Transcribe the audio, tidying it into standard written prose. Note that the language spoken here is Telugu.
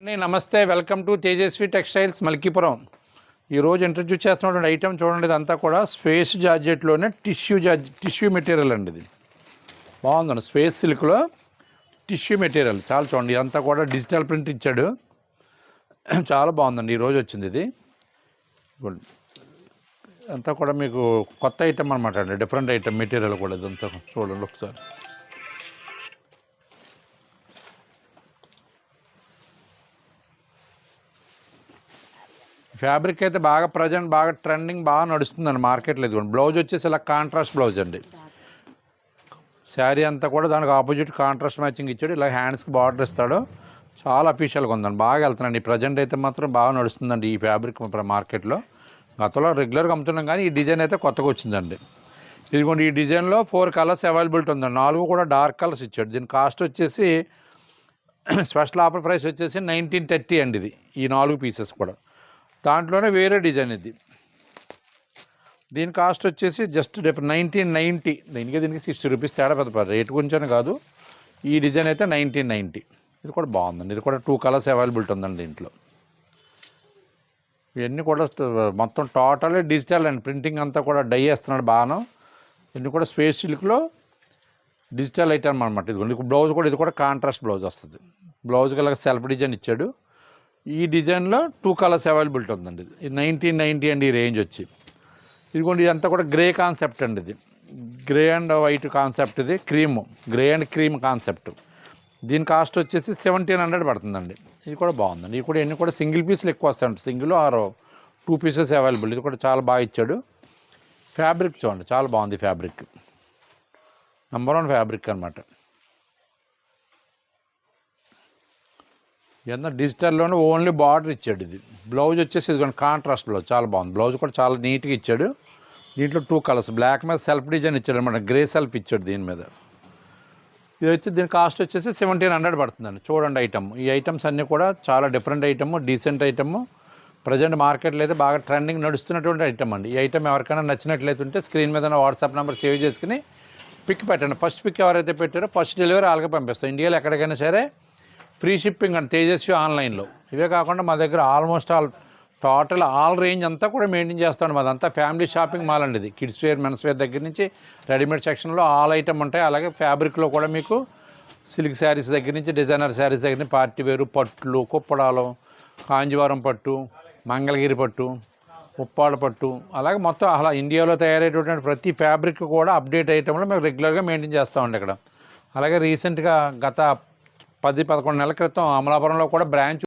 నమస్తే, welcome to Tejaswi textiles Malkipuram. ఈరోజు ఇంట్రడ్యూస్ చేస్తున్నటువంటి ఐటమ్ చూడండి. ఇదంతా కూడా స్పేస్ జార్జెట్లోనే టిష్యూ మెటీరియల్ అండి. ఇది బాగుందండి. స్పేస్ సిల్క్లో టిష్యూ మెటీరియల్ చాలా చూడండి. ఇదంతా కూడా డిజిటల్ ప్రింట్ ఇచ్చాడు. చాలా బాగుందండి. ఈరోజు వచ్చింది ఇది. అంతా కూడా మీకు కొత్త ఐటమ్ అనమాట అండి. డిఫరెంట్ ఐటమ్ మెటీరియల్ కూడా ఇదంతా చూడండి ఒకసారి. ఫ్యాబ్రిక్ అయితే బాగా ప్రజెంట్ బాగా ట్రెండింగ్ బాగా నడుస్తుందండి మార్కెట్లో. ఇదిగోండి బ్లౌజ్ వచ్చేసి ఇలా కాంట్రాస్ట్ బ్లౌజ్ అండి. శారీ అంతా కూడా దానికి ఆపోజిట్ కాంట్రాస్ట్ మ్యాచింగ్ ఇచ్చాడు. ఇలా హ్యాండ్స్కి బార్డర్ ఇస్తాడు. చాలా అఫీషియల్గా ఉందండి. బాగా వెళ్తుందండి. ప్రజెంట్ అయితే మాత్రం బాగా నడుస్తుందండి ఈ ఫ్యాబ్రిక్ మార్కెట్లో. గతంలో రెగ్యులర్గా అమ్ముతున్నాం కానీ ఈ డిజైన్ అయితే కొత్తగా వచ్చిందండి. ఇదిగోండి ఈ డిజైన్లో 4 కలర్స్ అవైలబిలిటీ ఉందండి. 4 కూడా డార్క్ కలర్స్ ఇచ్చాడు. దీని కాస్ట్ వచ్చేసి స్పెషల్ ఆఫర్ ప్రైస్ వచ్చేసి 1930 అండి. ఇది ఈ 4 పీసెస్ కూడా దాంట్లోనే వేరే డిజైన్. ఇది దీని కాస్ట్ వచ్చేసి జస్ట్ 1990. దీనికి 60 రూపీస్ తేడా. పెద్ద రేటు కొంచెం కాదు. ఈ డిజైన్ అయితే 1990. ఇది కూడా బాగుందండి. ఇది కూడా 2 కలర్స్ అవైలబిలిటీ ఉందండి దీంట్లో. ఇవన్నీ కూడా మొత్తం టోటల్ డిజిటల్ అండ్ ప్రింటింగ్ అంతా కూడా డై వేస్తున్నాడు బాగా. ఇవన్నీ కూడా స్పేస్ సిల్క్లో డిజిటల్ ఐటమ్ అనమాట. ఇది బ్లౌజ్ కూడా ఇది కూడా కాంట్రాస్ట్ బ్లౌజ్ వస్తుంది. బ్లౌజ్కి అలాగే సెల్ఫ్ డిజైన్ ఇచ్చాడు. ఈ డిజైన్లో 2 కలర్స్ అవైలబిలిటీ ఉందండి. ఇది 1990 అండి ఈ రేంజ్ వచ్చి. ఇదిగోండి ఇదంతా కూడా గ్రే కాన్సెప్ట్ అండి. ఇది గ్రే అండ్ వైట్ కాన్సెప్ట్. ఇది గ్రే అండ్ క్రీమ్ కాన్సెప్ట్. దీని కాస్ట్ వచ్చేసి 1700 పడుతుందండి. ఇది కూడా బాగుందండి. ఇది కూడా ఎన్ని కూడా సింగిల్ పీసులు ఎక్కువ వస్తాయండి. Single or 2 pieces available. ఇది కూడా చాలా బాగా ఇచ్చాడు. ఫ్యాబ్రిక్ చూడండి చాలా బాగుంది. ఫ్యాబ్రిక్ నంబర్ 1 ఫ్యాబ్రిక్ అనమాట. ఏదన్నా డిజిటల్లోనే ఓన్లీ బార్డర్ ఇచ్చాడు. ఇది బ్లౌజ్ వచ్చేసి ఇది కాంట్రాస్ట్ బ్లౌజ్ చాలా బాగుంది. బ్లౌజ్ కూడా చాలా నీట్గా ఇచ్చాడు. దీంట్లో 2 కలర్స్ బ్లాక్ మీద సెల్ఫ్ డిజైన్ ఇచ్చాడు అనమాట. గ్రే సెల్ఫ్ ఇచ్చాడు దీని మీద. ఇది వచ్చి దీని కాస్ట్ వచ్చేసి 1700 పడుతుందండి. చూడండి ఐటమ్. ఈ ఐటమ్స్ అన్నీ కూడా చాలా different item, decent item. Present మార్కెట్లో అయితే బాగా ట్రెండింగ్ నడుస్తున్నటువంటి ఐటమ్ అండి. ఈ ఐటమ్ ఎవరికైనా నచ్చినట్లయితే ఉంటే స్క్రీన్ మీద వాట్సాప్ నెంబర్ సేవ్ చేసుకుని పిక్ పెట్టండి. ఫస్ట్ పిక్ ఎవరైతే పెట్టారో ఫస్ట్ డెలివరీ వాళ్ళకి పంపిస్తాం. ఇండియాలో ఎక్కడికైనా సరే ఫ్రీ షిప్పింగ్ అండి తేజస్వి ఆన్లైన్లో. ఇవే కాకుండా మా దగ్గర ఆల్మోస్ట్ టోటల్ ఆల్ రేంజ్ అంతా కూడా మెయింటైన్ చేస్తాను. మాదంతా ఫ్యామిలీ షాపింగ్ మాల్ అండి. ఇది కిడ్స్ వేర్, మెన్స్ వేర్ దగ్గర నుంచి రెడీమేడ్ సెక్షన్లో ఆల్ ఐటమ్ ఉంటాయి. అలాగే ఫ్యాబ్రిక్లో కూడా మీకు సిల్క్ శారీస్ దగ్గర నుంచి డిజైనర్ శారీస్ దగ్గర నుంచి పార్టీ వేరు, పట్లు, కుప్పడాలు, కాంజీవరం పట్టు, మంగళగిరి పట్టు, ఉప్పాడ పట్టు, అలాగే మొత్తం అలా ఇండియాలో తయారయ్యేటటువంటి ప్రతి ఫ్యాబ్రిక్ కూడా అప్డేట్ ఐటెంలో మేము రెగ్యులర్గా మెయింటైన్ చేస్తామండి ఇక్కడ. అలాగే రీసెంట్గా గత 10-11 నెలల క్రితం అమలాపురంలో కూడా బ్రాంచ్